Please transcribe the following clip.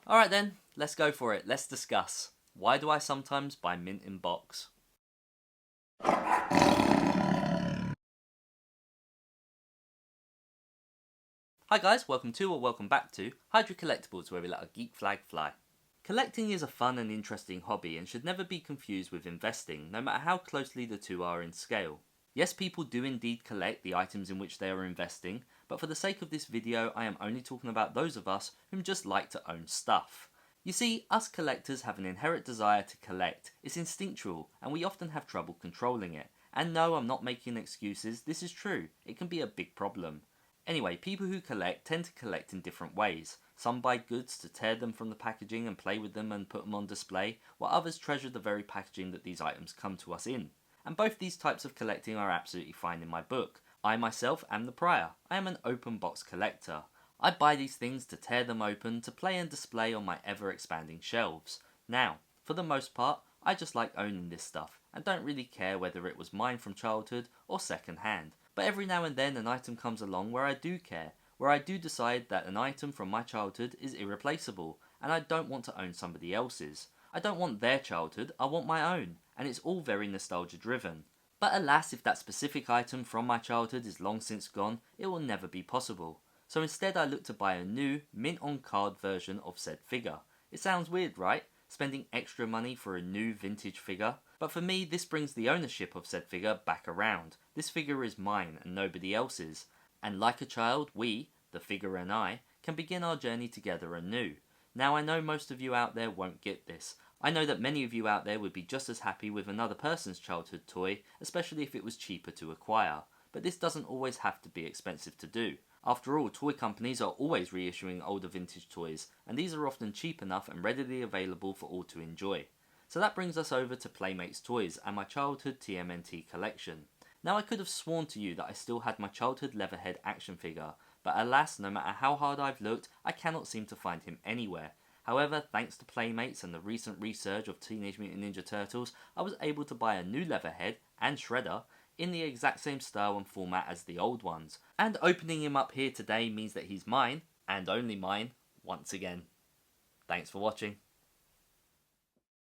Alright then, let's go for it. Let's discuss. Why do I sometimes buy mint in box? Hi guys, welcome to or welcome back to Hydra Collectables, where we let our geek flag fly. Collecting is a fun and interesting hobby and should never be confused with investing, no matter how closely the two are in scale. Yes, people do indeed collect the items in which they are investing, but for the sake of this video I am only talking about those of us whom just like to own stuff. You see, us collectors have an inherent desire to collect. It's instinctual, and we often have trouble controlling it. And no, I'm not making excuses, this is true. It can be a big problem. Anyway, people who collect tend to collect in different ways. Some buy goods to tear them from the packaging and play with them and put them on display, while others treasure the very packaging that these items come to us in. And both these types of collecting are absolutely fine in my book. I myself am the prior. I am an open box collector. I buy these things to tear them open, to play and display on my ever expanding shelves. Now, for the most part, I just like owning this stuff, and don't really care whether it was mine from childhood or second hand. But every now and then an item comes along where I do care, where I do decide that an item from my childhood is irreplaceable, and I don't want to own somebody else's. I don't want their childhood, I want my own, and it's all very nostalgia driven. But alas, if that specific item from my childhood is long since gone, it will never be possible. So instead I look to buy a new, mint on card version of said figure. It sounds weird, right? Spending extra money for a new vintage figure? But for me, this brings the ownership of said figure back around. This figure is mine and nobody else's. And like a child, we, the figure and I, can begin our journey together anew. Now I know most of you out there won't get this. I know that many of you out there would be just as happy with another person's childhood toy, especially if it was cheaper to acquire. But this doesn't always have to be expensive to do. After all, toy companies are always reissuing older vintage toys, and these are often cheap enough and readily available for all to enjoy. So that brings us over to Playmates Toys and my childhood TMNT collection. Now I could have sworn to you that I still had my childhood Leatherhead action figure, but alas, no matter how hard I've looked, I cannot seem to find him anywhere. However, thanks to Playmates and the recent resurge of Teenage Mutant Ninja Turtles, I was able to buy a new Leatherhead and Shredder in the exact same style and format as the old ones. And opening him up here today means that he's mine, and only mine, once again. Thanks for watching.